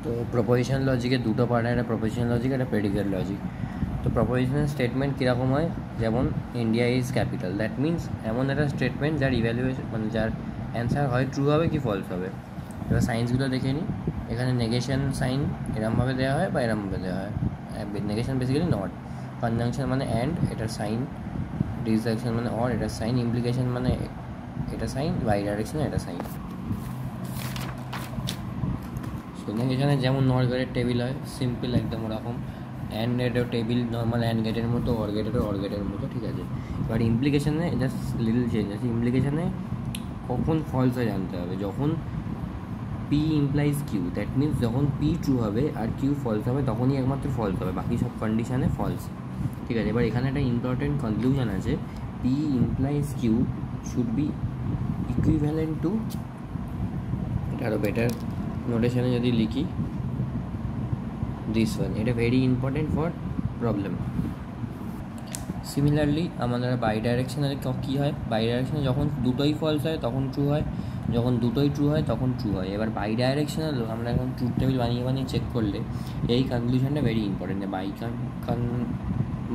তো প্রপোজিশন লজিকের দুটো পার্ট হয়, একটা প্রপোজিশন লজিক, একটা প্রেডিকেট লজিক। তো প্রপোজিশনাল স্টেটমেন্ট কীরকম হয়, যেমন India is capital, that means এমন একটা স্টেটমেন্ট যার ইভ্যালুয়েশন মানে যার অ্যান্সার হয় ট্রু হবে কি ফলস হবে। এবার সাইন্সগুলো দেখে নিই। এখানে নেগেশন সাইন এরমভাবে দেওয়া হয় বা এরমভাবে দেওয়া হয়। নেগেশন বেসিক্যালি নট, কনজাংশন মানে অ্যান্ড, এটার সাইন, ডিসজাংশন মানে অর, এটার সাইন, ইমপ্লিকেশন মানে এটা সাইন, বাই ডাইরেকশন এটা সাইন। নেগেশনে যেমন নর গেটের টেবিল হয় সিম্পল একদম ওরকম, অ্যান্ড গেটের টেবিল নর্মাল অ্যান্ড গেটের মতো, অর গেটের মতো, ঠিক আছে। এবার ইমপ্লিকেশনে জাস্ট লিটল চেঞ্জ আছে। ইমপ্লিকেশনে কখন ফলস হয় জানতে হবে, যখন P implies Q, that means যখন পি ট্রু হবে আর কিউ ফলস হবে তখনই একমাত্র ফলস হবে, বাকি সব কন্ডিশনে ফলস, ঠিক আছে। এবার এখানে একটা ইম্পর্টেন্ট কনক্লুশন আছে, P implies Q should be equivalent to, এটা আরও বেটার নোটেশনে যদি লিখি দিস ওয়ান, এটা very important for problem. Similarly আমাদের বাই ডাইরেকশনালে কী হয়, বাই ডাইরেকশনে যখন দুটোই ফলস হয় তখন ট্রু হয়, যখন দুটোই ট্রু হয় তখন ট্রু হয়। এবার বাই ডাইরেকশনালও আমরা এখন ট্রুথ টেবিল বানিয়ে চেক করলে এই কনক্লুশনটা ভেরি ইম্পর্টেন্ট,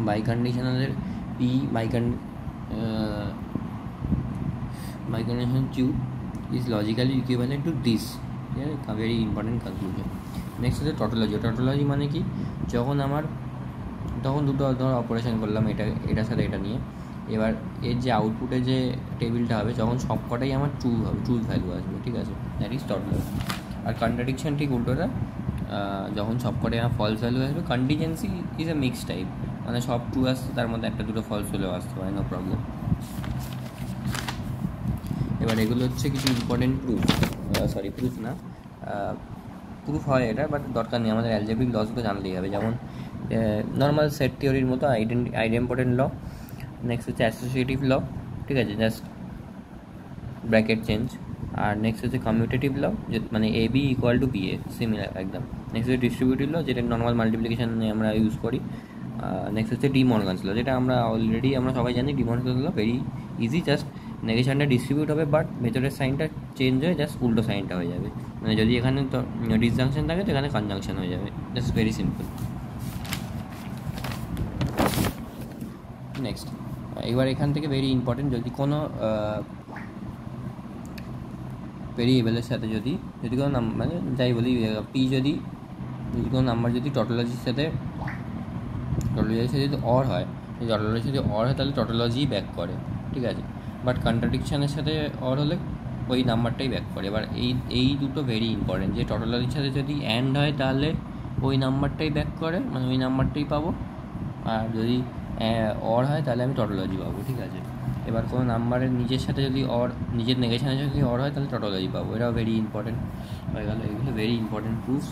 বাই কন্ডিশনালের P biconditional Q is logically equivalent to this, ঠিক আছে, ভেরি ইম্পর্টেন্ট কনক্লুশন। নেক্সট হচ্ছে টটোলজি। টটোলজি মানে কি, তখন দুটো ধর অপারেশন করলাম এটার সাথে এটা নিয়ে, এবার এর যে আউটপুটে যে টেবিলটা হবে যখন সবকটাই আমার ট্রু হবে, ট্রু ভ্যালু আসবে, ঠিক আছে, দ্যাট ইজ টটোলজি। আর কন্ট্রাডিকশন ঠিক উল্টোটা, যখন সবকটাই আমার ফলস ভ্যালু আসবে। Contingency is a mix type, মানে সব ট্রু আসছে তার মধ্যে একটা দুটো ফলস হলেও আসতে পারে, নো প্রবলেম। এবার এগুলো হচ্ছে কিছু ইম্পর্টেন্ট প্রুফ না, প্রুফ হয় এটা, বাট দরকার নেই, আমাদের অ্যালজেব্রিক লসগুলো জানলেই হবে। যেমন নর্মাল সেট থিওরির মতো আইডেম্পোর্টেন্ট ল, নেক্সট হচ্ছে অ্যাসোসিয়েটিভ ল, ঠিক আছে, জাস্ট ব্র্যাকেট চেঞ্জ। আর নেক্সট হচ্ছে কমিউটেটিভ ল, যে মানে A B equal to B A, similar একদম। নেক্সট হচ্ছে ডিস্ট্রিবিউটিভ ল, যেটা নর্মাল মাল্টিপ্লিকেশনে আমরা ইউজ করি। নেক্সট হচ্ছে ডি মর্গানস ল, যেটা আমরা সবাই জানি। ডি মর্গানস ল ভেরি ইজি, জাস্ট নেগেশনটা ডিস্ট্রিবিউট হবে বাট ভেতরের সাইনটা চেঞ্জ হয়ে জাস্ট উল্টো সাইনটা হয়ে যাবে, মানে যদি এখানে তো ডিসজাংশন থাকে তো এখানে কনজাংশন হয়ে যাবে, জাস্ট ভেরি সিম্পল। নেক্সট, এবার এখান থেকে ভেরি ইম্পর্টেন্ট, যদি কোনো ভেরিয়েবলের সাথে যদি কোনো মানে যাই বলি পি, যদি কোনো নাম্বার যদি টটোলজির সাথে যদি অর হয়, যদি অর হয় তাহলে টটোলজি ব্যাক করে, ঠিক আছে। বাট কন্ট্রাডিকশানের সাথে অর হলে ওই নাম্বারটাই ব্যাক করে। এবার এই দুটো ভেরি ইম্পর্টেন্ট, যে টটোলজির সাথে যদি অ্যান্ড হয় তাহলে ওই নাম্বারটাই ব্যাক করে, মানে ওই নাম্বারটাই পাবো, আর যদি অর হয় তাহলে আমি টটোলজি পাবো, ঠিক আছে। এবার কোনো নাম্বারের নিজের সাথে যদি নিজের নেগেশনের সাথে যদি অর হয় তাহলে টটোলজি পাবো, এটাও ভেরি ইম্পর্টেন্ট হয়ে গেল। এগুলো ভেরি ইম্পর্টেন্ট প্রুফ।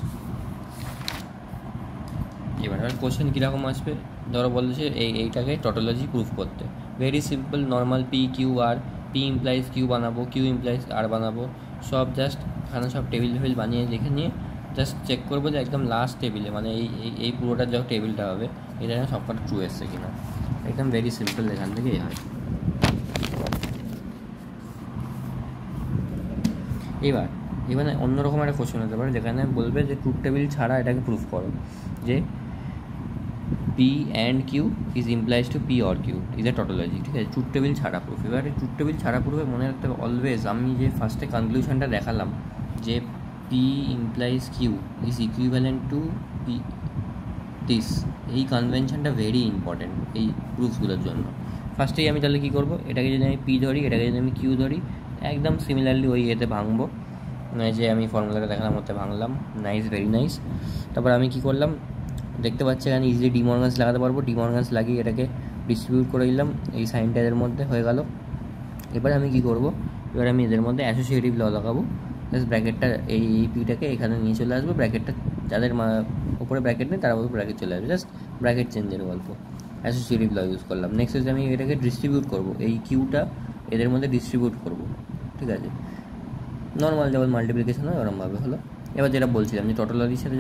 এবার কোশ্চেন কীরকম আসবে, ধরো বলছে এইটাকে টটোলজি প্রুফ করতে, very simple, normal P Q R, P implies Q বানাবো, কিউ ইমপ্লাইজ আর বানাবো, সব জাস্ট এখানে সব টেবিল বানিয়ে লিখে নিয়ে জাস্ট চেক করবো যে একদম লাস্ট টেবিলে, মানে এই পুরোটার যখন টেবিলটা হবে এটা সবকটা ট্রু এসছে কিনা, একদম ভেরি সিম্পল, এখান থেকেই হয়। এবার অন্যরকম একটা কোশ্চেন হতে পারে, যেখানে বলবে যে ট্রুথ টেবিল ছাড়া এটাকে প্রুফ করো, যে P and Q is implies to P or Q is a tautology, ঠিক আছে, ট্রুথ টেবিল ছাড়া প্রুফ। এবারে ট্রুথ টেবিল ছাড়া প্রুফে মনে রাখতে হবে অলওয়েজ, আমি যে ফার্স্টে কনক্লুশনটা দেখালাম যে P implies Q is equivalent to P this, এই কনভেনশনটা ভেরি ইম্পর্টেন্ট এই প্রুফগুলোর জন্য। ফার্স্টেই আমি তাহলে কী করবো, এটাকে যদি আমি পি ধরি, এটাকে যদি আমি কিউ ধরি, একদম সিমিলারলি ওই এতে ভাঙবো, মানে যে আমি ফর্মুলাটা দেখালাম ওতে ভাঙলাম, নাইস, ভেরি নাইস। তারপর আমি কী করলাম, দেখতে পাচ্ছি এখানে ইজিলি ডি মর্গানস লাগাতে পারবো, ডি মর্গানস লাগিয়ে এটাকে ডিস্ট্রিবিউট করে দিলাম, এই সাইনটা এদের মধ্যে হয়ে গেল। এবার আমি কী করবো, এবার আমি এদের মধ্যে অ্যাসোসিয়েটিভ ল লাগাবো, জাস্ট ব্র্যাকেটটা এই পিটাকে এখানে নিয়ে চলে আসবো, ব্র্যাকেটটা যাদের উপরে ব্র্যাকেট নেই তারা উপরে ব্র্যাকেট চলে আসবে, জাস্ট ব্র্যাকেট চেঞ্জের গল্প, অ্যাসোসিয়েটিভ ল ইউজ করলাম। নেক্সট হচ্ছে আমি এটাকে ডিস্ট্রিবিউট করবো, এই কিউটা এদের মধ্যে ডিস্ট্রিবিউট করবো, ঠিক আছে, নর্মাল যেমন মাল্টিপ্লিকেশন হয় ওরমভাবে হলো। এবার যেটা বলছিলাম যে টটোলজির সাথে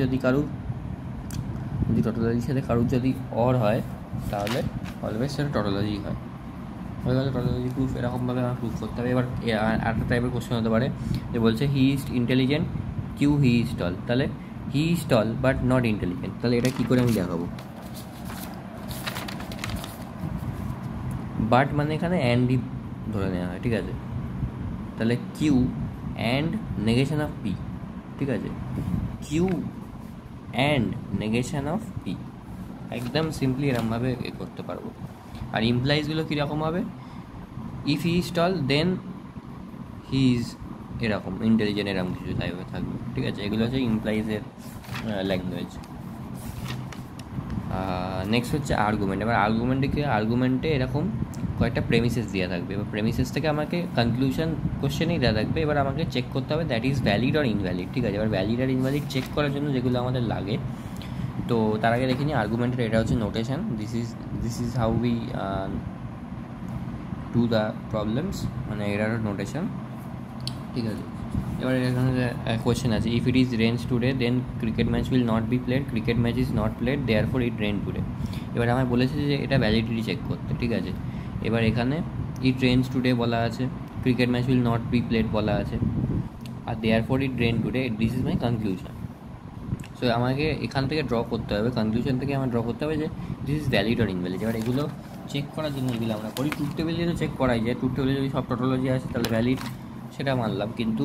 কারুর যদি অর হয় তাহলে অলওয়েজ সেটা টটোলজি হয়, হয়ে গেল টটোলজি প্রুফ। এরকমভাবে আমার প্রুফ করতে হবে। এবার আরেকটা টাইপের কোশ্চেন হতে পারে যে বলছে he is intelligent Q he is tall, তাহলে he is tall but not intelligent, তাহলে এটা কী করে আমি দেখাবো? বাট মানে এখানে অ্যান্ডই ধরে নেওয়া হয়, ঠিক আছে? তাহলে Q and negation of P, ঠিক আছে? Q and negation of P, একদম সিম্পলি এরকমভাবে এ করতে পারবো। আর ইমপ্লাইজগুলো কীরকম হবে? If he is tall then he is এরকম ইন্টেলিজেন্ট, এরকম কিছু থাকবে, ঠিক আছে? এগুলো হচ্ছে ইমপ্লাইজের ল্যাঙ্গুয়েজ। নেক্সট হচ্ছে আর্গুমেন্ট। এবার আর্গুমেন্টে এরকম কয়েকটা প্রেমিসেস দেওয়া থাকবে, এবার প্রেমিসেস থেকে আমাকে কনক্লুশন কোশ্চেনেই দেওয়া থাকবে। এবার আমাকে চেক করতে হবে that is valid or invalid, ঠিক আছে? এবার ভ্যালিড আর ইনভ্যালিড চেক করার জন্য যেগুলো আমাদের লাগে, তো তার আগে দেখে নিই আর্গুমেন্টের এটা হচ্ছে notation. This is how we do the problems, মানে এটার নোটেশন, ঠিক আছে? এবার এখানে কোয়েশ্চেন আছে, if it is rains today then cricket match will not be played, cricket match is not played therefore it rain today. এবার আমায় বলেছে যে এটা ভ্যালিডিটি চেক করতে, ঠিক আছে? এবার এখানে ইট রেন্স টুডে বলা আছে, cricket match will not be played বলা আছে, আর therefore it rain today, this is my conclusion. So আমাকে এখান থেকে ড্র করতে হবে, কনক্লুশন থেকে আমার ড্র করতে হবে যে this is valid or invalid. এবার এগুলো চেক করার জন্য এগুলো আমরা করি ট্রুথ টেবিল দিয়ে, তো চেক করাই যায়। ট্রুথ টেবিলে যদি সব টোটোলজি আছে তাহলে ভ্যালিড, সেটা মানলাম। কিন্তু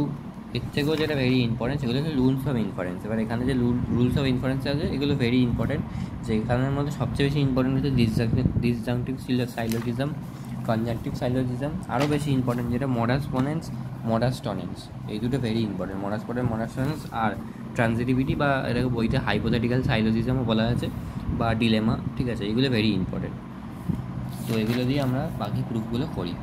এর থেকেও যেটা ভেরি ইম্পর্টেন্ট সেগুলো হচ্ছে রুলস অফ ইনফারেন্স। এবার এখানে যে রুলস অফ ইনফারেন্স আছে এগুলো ভেরি ইম্পর্টেন্ট, যে এখানের মধ্যে সবচেয়ে বেশি ইম্পর্টেন্ট হচ্ছে ডিসজাংটিভ সাইলোজিজম, কনজাংটিভ সাইলোজিজম, আরও বেশি ইম্পর্টেন্ট যেটা মডাস পনেন্স, মডাস টনেন্স, এই দুটো very important. Modus ponens, modus tollens, আর ট্রানজিটিভিটি বা এটাকে বইতে হাইপোথেটিক্যাল সাইলোজিজমও বলা আছে, বা ডিলেমা, ঠিক আছে? এগুলো ভেরি ইম্পর্টেন্ট। তো এগুলো দিয়ে আমরা বাকি প্রুফগুলো করি।